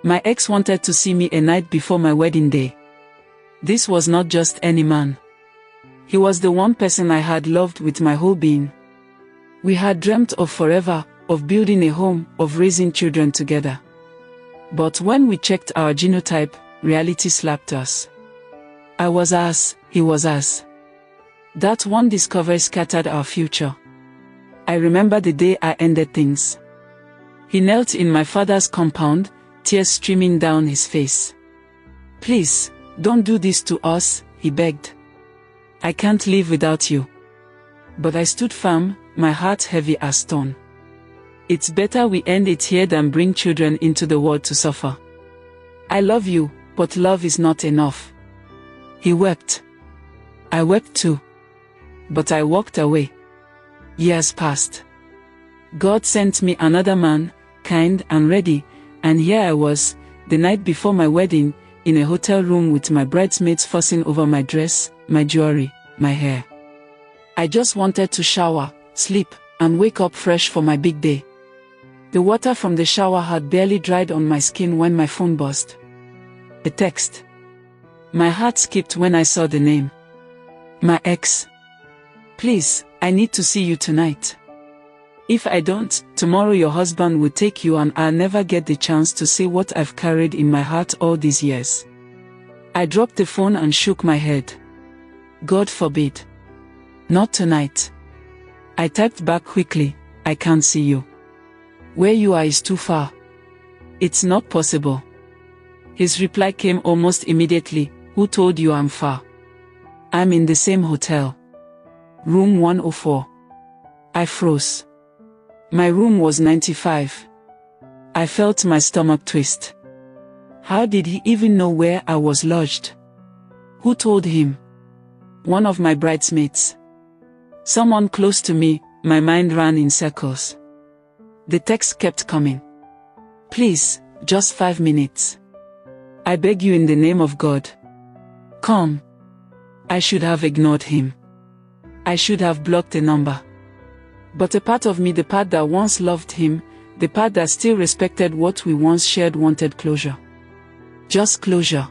My ex wanted to see me a night before my wedding day. This was not just any man. He was the one person I had loved with my whole being. We had dreamt of forever, of building a home, of raising children together. But when we checked our genotype, reality slapped us. I was us, he was us. That one discovery scattered our future. I remember the day I ended things. He knelt in my father's compound, tears streaming down his face. "Please, don't do this to us," he begged. "I can't live without you." But I stood firm, my heart heavy as stone. "It's better we end it here than bring children into the world to suffer. I love you, but love is not enough." He wept. I wept too. But I walked away. Years passed. God sent me another man, kind and ready, and here I was, the night before my wedding, in a hotel room with my bridesmaids fussing over my dress, my jewelry, my hair. I just wanted to shower, sleep, and wake up fresh for my big day. The water from the shower had barely dried on my skin when my phone buzzed. A text. My heart skipped when I saw the name. My ex. "Please, I need to see you tonight. If I don't, tomorrow your husband will take you and I'll never get the chance to say what I've carried in my heart all these years." I dropped the phone and shook my head. God forbid. Not tonight. I typed back quickly, "I can't see you. Where you are is too far. It's not possible." His reply came almost immediately, "Who told you I'm far? I'm in the same hotel. Room 104. I froze. My room was 95. I felt my stomach twist. How did he even know where I was lodged? Who told him? One of my bridesmaids. Someone close to me. My mind ran in circles. The text kept coming. "Please, just 5 minutes. I beg you in the name of God. Come." I should have ignored him. I should have blocked the number. But a part of me, the part that once loved him, the part that still respected what we once shared, wanted closure. Just closure.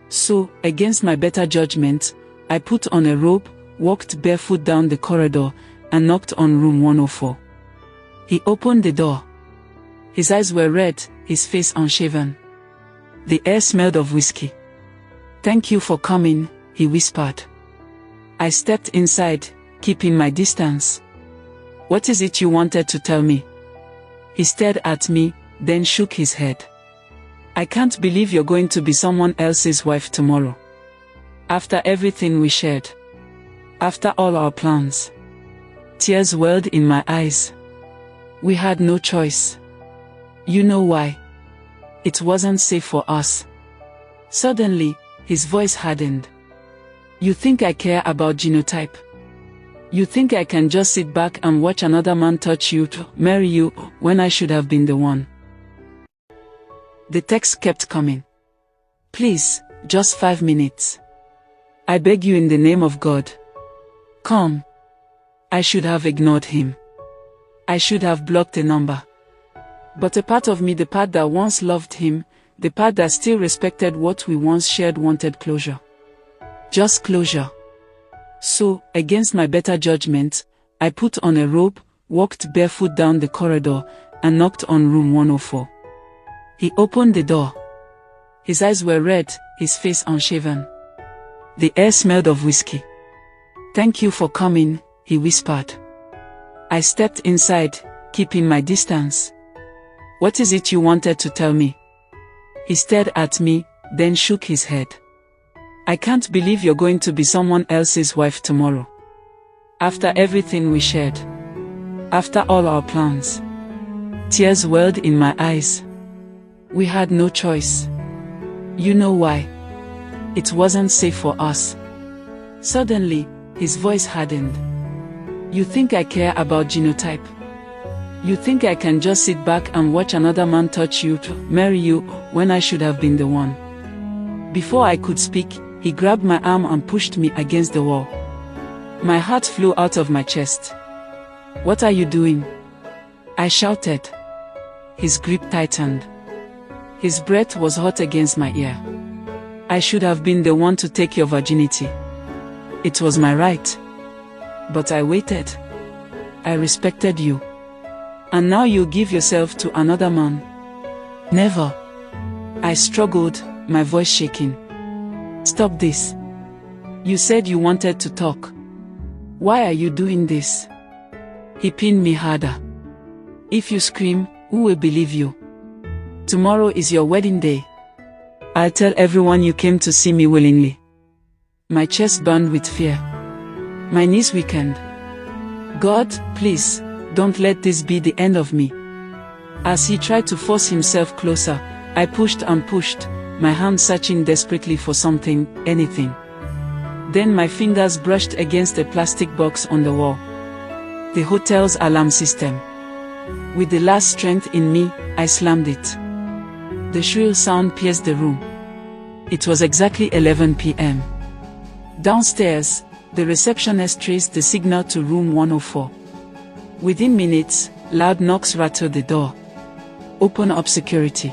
So, against my better judgment, I put on a robe, walked barefoot down the corridor, and knocked on room 104. He opened the door. His eyes were red, his face unshaven. The air smelled of whiskey. "Thank you for coming," he whispered. I stepped inside, keeping my distance. "What is it you wanted to tell me?" He stared at me, then shook his head. "I can't believe you're going to be someone else's wife tomorrow. After everything we shared. After all our plans." Tears welled in my eyes. We had no choice. You know why? It wasn't safe for us. Suddenly, his voice hardened. "You think I care about genotype? You think I can just sit back and watch another man touch you to marry you when I should have been the one?" The text kept coming. "Please, just 5 minutes. I beg you in the name of God. Come." I should have ignored him. I should have blocked the number. But a part of me, the part that once loved him, the part that still respected what we once shared, wanted closure. Just closure. So, against my better judgment, I put on a robe, walked barefoot down the corridor, and knocked on room 104. He opened the door. His eyes were red, his face unshaven. The air smelled of whiskey. "Thank you for coming," he whispered. I stepped inside, keeping my distance. "What is it you wanted to tell me?" He stared at me, then shook his head. "I can't believe you're going to be someone else's wife tomorrow. After everything we shared. After all our plans." Tears welled in my eyes. We had no choice. You know why? It wasn't safe for us. Suddenly, his voice hardened. "You think I care about genotype? You think I can just sit back and watch another man touch you to marry you when I should have been the one?" Before I could speak, he grabbed my arm and pushed me against the wall. My heart flew out of my chest. "What are you doing?" I shouted. His grip tightened. His breath was hot against my ear. I should have been the one to take your virginity. It was my right. But I waited. I respected you. And now you give yourself to another man. Never. I struggled, my voice shaking. Stop this. You said you wanted to talk. Why are you doing this? He pinned me harder. If you scream, who will believe you? Tomorrow is your wedding day. I'll tell everyone you came to see me willingly. My chest burned with fear. My knees weakened. God, please, don't let this be the end of me. As he tried to force himself closer, I pushed and pushed, my hand searching desperately for something, anything. Then my fingers brushed against a plastic box on the wall. The hotel's alarm system. With the last strength in me, I slammed it. The shrill sound pierced the room. It was exactly 11 p.m. Downstairs, the receptionist traced the signal to room 104. Within minutes, loud knocks rattled the door. Open up, security.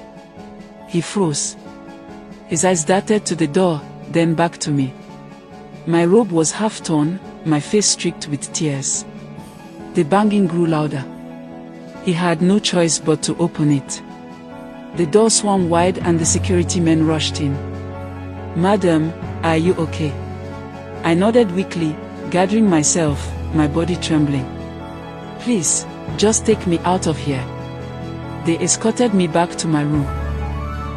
He froze. His eyes darted to the door, then back to me. My robe was half torn, my face streaked with tears. The banging grew louder. He had no choice but to open it. The door swung wide and the security men rushed in. Madam, are you okay? I nodded weakly, gathering myself, my body trembling. Please, just take me out of here. They escorted me back to my room.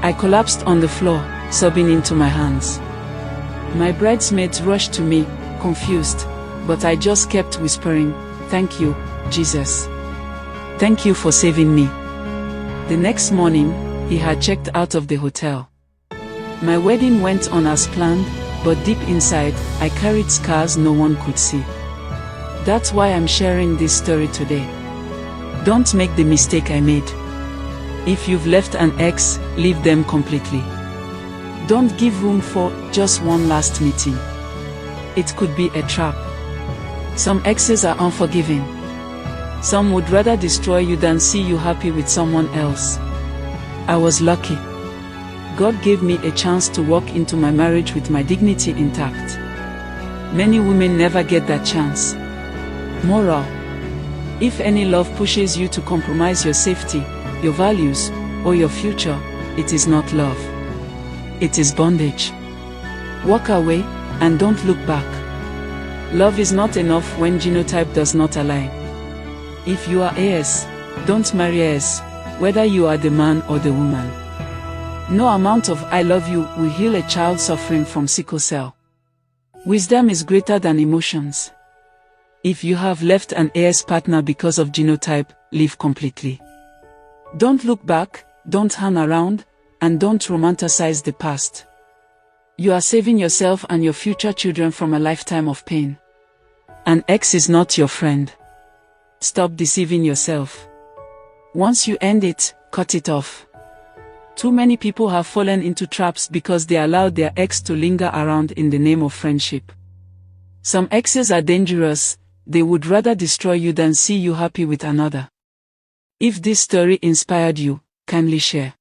I collapsed on the floor, sobbing into my hands. My bridesmaids rushed to me, confused, but I just kept whispering, "Thank you, Jesus. Thank you for saving me." The next morning, he had checked out of the hotel. My wedding went on as planned, but deep inside, I carried scars no one could see. That's why I'm sharing this story today. Don't make the mistake I made. If you've left an ex, leave them completely. Don't give room for just one last meeting. It could be a trap. Some exes are unforgiving. Some would rather destroy you than see you happy with someone else. I was lucky. God gave me a chance to walk into my marriage with my dignity intact. Many women never get that chance. Moral: if any love pushes you to compromise your safety, your values, or your future, it is not love. It is bondage. Walk away, and don't look back. Love is not enough when genotype does not align. If you are AS, don't marry AS, whether you are the man or the woman. No amount of "I love you" will heal a child suffering from sickle cell. Wisdom is greater than emotions. If you have left an AS partner because of genotype, leave completely. Don't look back, don't hang around, and don't romanticize the past. You are saving yourself and your future children from a lifetime of pain. An ex is not your friend. Stop deceiving yourself. Once you end it, cut it off. Too many people have fallen into traps because they allowed their ex to linger around in the name of friendship. Some exes are dangerous. They would rather destroy you than see you happy with another. If this story inspired you, kindly share.